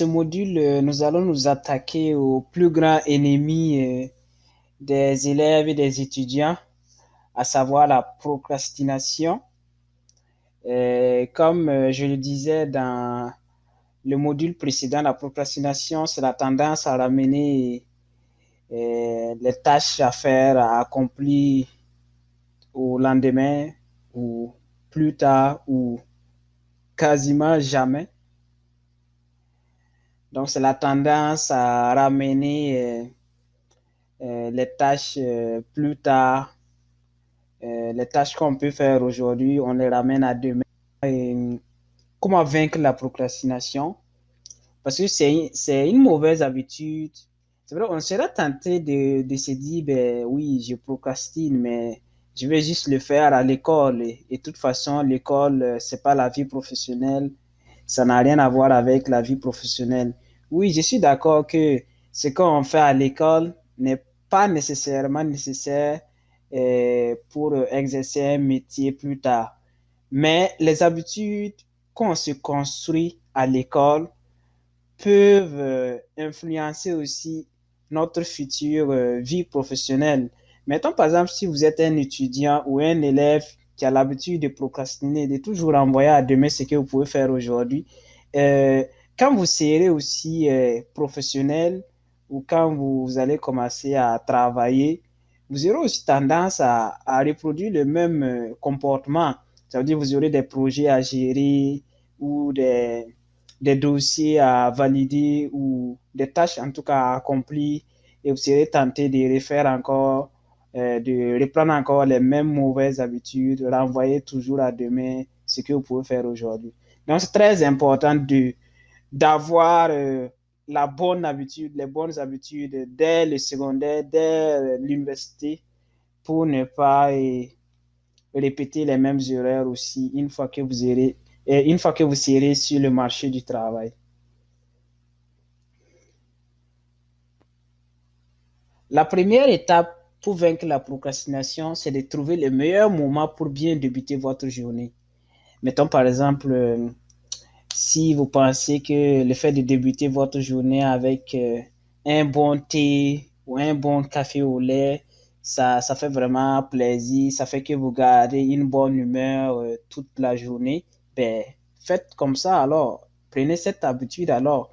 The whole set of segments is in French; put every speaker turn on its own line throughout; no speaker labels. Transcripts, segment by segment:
Ce module, nous allons nous attaquer au plus grand ennemi des élèves et des étudiants, à savoir la procrastination. Comme je le disais dans le module précédent, la procrastination, c'est la tendance à ramener les tâches à faire, à accomplir au lendemain ou plus tard ou quasiment jamais. Donc, c'est la tendance à ramener les tâches plus tard. Les tâches qu'on peut faire aujourd'hui, on les ramène à demain. Et comment vaincre la procrastination? Parce que c'est une mauvaise habitude. C'est vrai, on sera tenté de se dire, ben oui, je procrastine, mais je vais juste le faire à l'école. Et de toute façon, l'école, c'est pas la vie professionnelle. Ça n'a rien à voir avec la vie professionnelle. Oui, je suis d'accord que ce qu'on fait à l'école n'est pas nécessairement nécessaire pour exercer un métier plus tard. Mais les habitudes qu'on se construit à l'école peuvent influencer aussi notre future vie professionnelle. Mettons par exemple si vous êtes un étudiant ou un élève qui a l'habitude de procrastiner, de toujours envoyer à demain ce que vous pouvez faire aujourd'hui, euh, quand vous serez aussi professionnel ou quand vous allez commencer à travailler, vous aurez aussi tendance à reproduire le même comportement. Ça veut dire que vous aurez des projets à gérer ou des dossiers à valider ou des tâches en tout cas à accomplir et vous serez tenté de refaire encore, de reprendre encore les mêmes mauvaises habitudes, renvoyer toujours à demain ce que vous pouvez faire aujourd'hui. Donc c'est très important d'avoir la bonne habitude, les bonnes habitudes dès le secondaire, dès l'université pour ne pas répéter les mêmes erreurs aussi une fois que vous serez sur le marché du travail. La première étape pour vaincre la procrastination, c'est de trouver le meilleur moment pour bien débuter votre journée. Mettons par exemple, si vous pensez que le fait de débuter votre journée avec un bon thé ou un bon café au lait, ça fait vraiment plaisir, ça fait que vous gardez une bonne humeur toute la journée, ben, faites comme ça alors. Prenez cette habitude alors.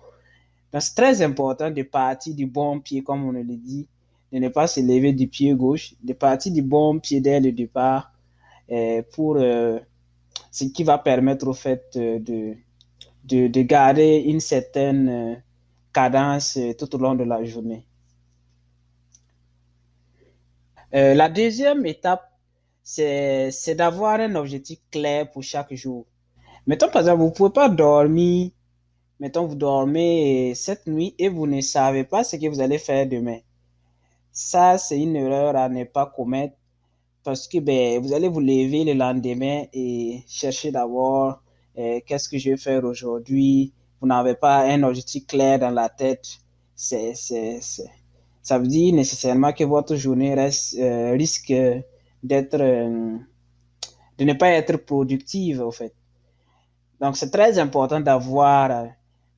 Donc, c'est très important de partir du bon pied, comme on le dit, de ne pas se lever du pied gauche, de partir du bon pied dès le départ pour ce qui va permettre au fait de garder une certaine cadence tout au long de la journée. La deuxième étape, c'est d'avoir un objectif clair pour chaque jour. Mettons par exemple, vous ne pouvez pas dormir, mettons vous dormez cette nuit et vous ne savez pas ce que vous allez faire demain. Ça, c'est une erreur à ne pas commettre parce que ben, vous allez vous lever le lendemain et chercher d'abord qu'est-ce que je vais faire aujourd'hui. Vous n'avez pas un objectif clair dans la tête. Ça veut dire nécessairement que votre journée risque d'être, de ne pas être productive, en fait. Donc, c'est très important d'avoir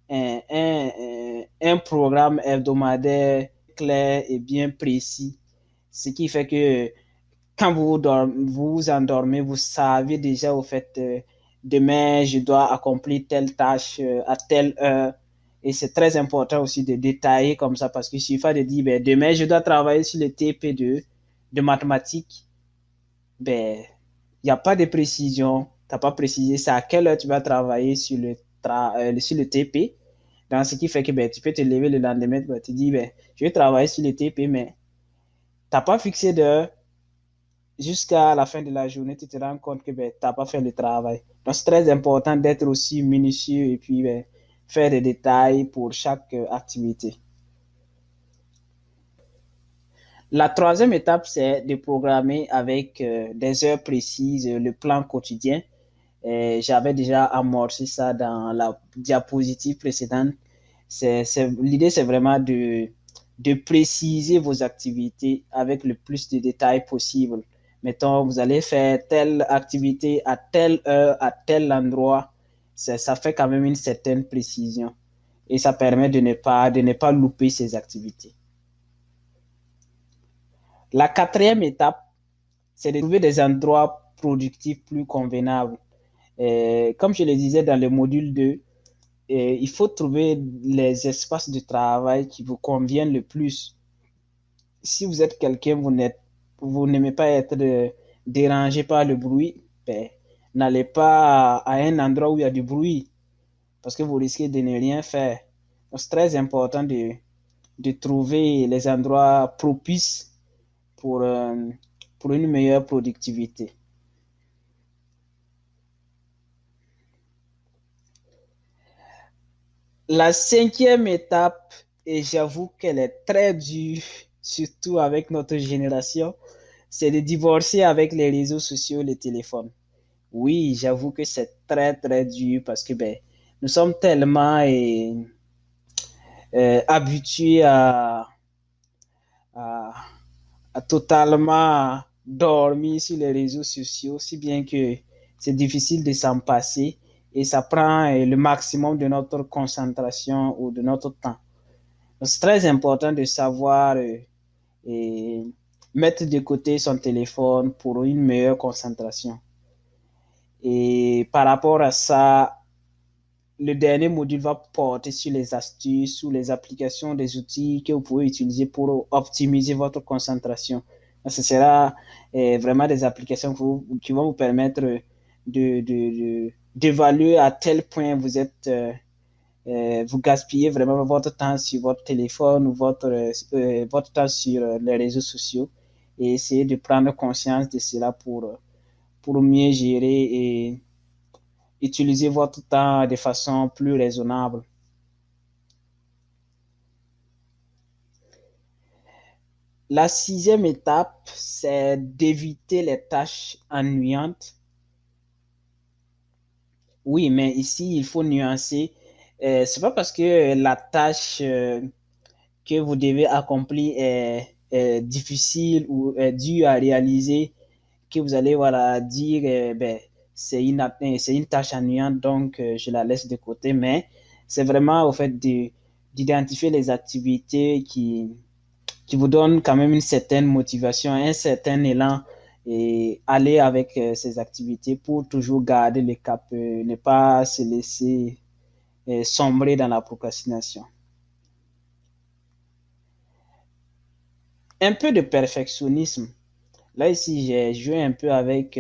un programme hebdomadaire clair et bien précis. Ce qui fait que quand vous endormez, vous savez déjà au fait, demain, je dois accomplir telle tâche à telle heure. Et c'est très important aussi de détailler comme ça parce qu'il suffit de dire, ben, demain, je dois travailler sur le TP2 de mathématiques. Ben, il n'y a pas de précision. Tu n'as pas précisé c'est à quelle heure tu vas travailler sur le TP. Donc, ce qui fait que ben, tu peux te lever le lendemain, ben, tu dis, ben, je vais travailler sur le TP, mais tu n'as pas fixé d'heure jusqu'à la fin de la journée, tu te rends compte que ben, tu n'as pas fait le travail. Donc, c'est très important d'être aussi minutieux et puis ben, faire des détails pour chaque activité. La troisième étape, c'est de programmer avec des heures précises le plan quotidien. J'avais déjà amorcé ça dans la diapositive précédente. L'idée, c'est vraiment de préciser vos activités avec le plus de détails possible. Mettons, vous allez faire telle activité à telle heure, à tel endroit. Ça fait quand même une certaine précision. et ça permet de ne pas louper ces activités. La quatrième étape, c'est de trouver des endroits productifs plus convenables. Comme je le disais dans le module 2, il faut trouver les espaces de travail qui vous conviennent le plus. Si vous êtes quelqu'un, vous n'aimez pas être dérangé par le bruit, ben, n'allez pas à un endroit où il y a du bruit parce que vous risquez de ne rien faire. C'est très important de trouver les endroits propices pour, euh, pour une meilleure productivité. La cinquième étape, et j'avoue qu'elle est très dure, surtout avec notre génération, c'est de divorcer avec les réseaux sociaux, les téléphones. Oui, j'avoue que c'est très, très dur parce que ben, nous sommes tellement habitués à, à totalement dormir sur les réseaux sociaux, si bien que c'est difficile de s'en passer et ça prend le maximum de notre concentration ou de notre temps. C'est très important de savoir et mettre de côté son téléphone pour une meilleure concentration. Et par rapport à ça, le dernier module va porter sur les astuces, sur les applications des outils que vous pouvez utiliser pour optimiser votre concentration. Ce sera vraiment des applications qui vont vous permettre d'évaluer à tel point vous gaspillez vraiment votre temps sur votre téléphone ou votre temps sur les réseaux sociaux et essayer de prendre conscience de cela pour mieux gérer et utiliser votre temps de façon plus raisonnable. La sixième étape, c'est d'éviter les tâches ennuyantes. Oui, mais ici, il faut nuancer. C'est pas parce que la tâche que vous devez accomplir est difficile ou est dure à réaliser que vous allez voilà, dire ben, c'est une tâche ennuyante, donc je la laisse de côté. Mais c'est vraiment au fait d'identifier les activités qui vous donnent quand même une certaine motivation, un certain élan et aller avec ces activités pour toujours garder le cap, ne pas se laisser sombrer dans la procrastination. Un peu de perfectionnisme. Là, ici, j'ai joué un peu avec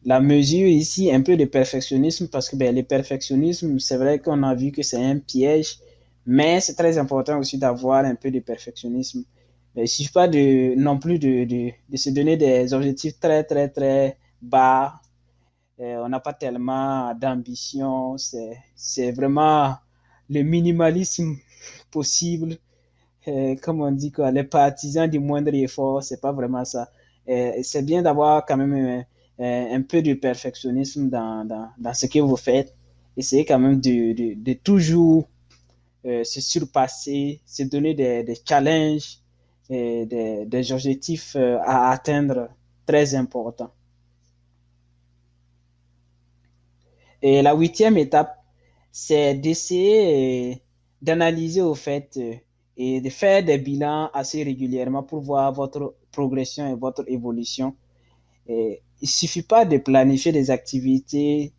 la mesure ici, un peu de perfectionnisme, parce que ben, le perfectionnisme, c'est vrai qu'on a vu que c'est un piège, mais c'est très important aussi d'avoir un peu de perfectionnisme. Il ne suffit pas non plus de se donner des objectifs très, très, très bas. On n'a pas tellement d'ambition. C'est vraiment le minimalisme possible. Comme on dit, quoi, les partisans du moindre effort, c'est pas vraiment ça. C'est bien d'avoir quand même un peu de perfectionnisme dans ce que vous faites. Essayez quand même de toujours se surpasser, se donner des challenges, et des objectifs à atteindre très importants. Et la huitième étape, c'est d'essayer d'analyser au fait et de faire des bilans assez régulièrement pour voir votre progression et votre évolution. Et il ne suffit pas de planifier des activités.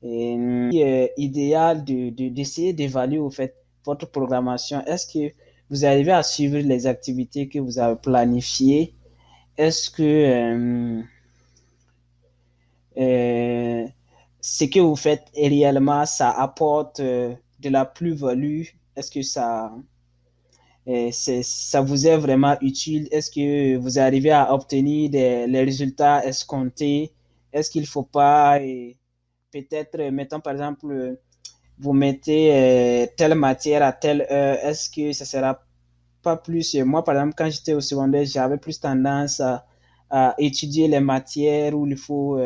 Idéal d'essayer d'évaluer au fait votre programmation. Est-ce que vous arrivez à suivre les activités que vous avez planifiées? Est-ce que euh, ce que vous faites réellement, ça apporte de la plus-value? Est-ce que ça vous est vraiment utile? Est-ce que vous arrivez à obtenir les résultats escomptés? Est-ce qu'il ne faut pas, peut-être, mettons par exemple, vous mettez telle matière à telle heure, est-ce que ça sera pas plus... Moi, par exemple, quand j'étais au secondaire, j'avais plus tendance à étudier les matières où il faut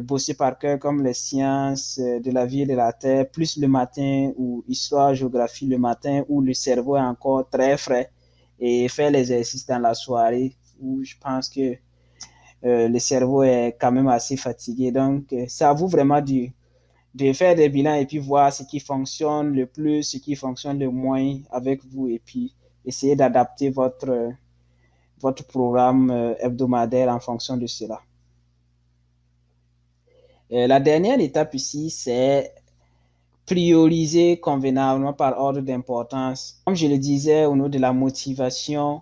bosser par cœur, comme les sciences de la vie et de la terre, plus le matin, ou histoire, géographie le matin, où le cerveau est encore très frais, et faire l'exercice dans la soirée, où je pense que le cerveau est quand même assez fatigué. Donc, c'est à vous vraiment de faire des bilans et puis voir ce qui fonctionne le plus, ce qui fonctionne le moins avec vous et puis essayer d'adapter votre programme hebdomadaire en fonction de cela. La dernière étape ici, c'est prioriser convenablement par ordre d'importance. Comme je le disais, au niveau de la motivation,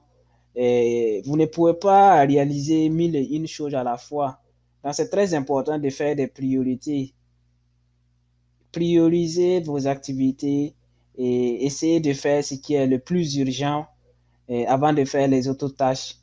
vous ne pouvez pas réaliser mille et une choses à la fois. Donc, c'est très important de faire des priorités. Prioriser vos activités et essayer de faire ce qui est le plus urgent avant de faire les autres tâches.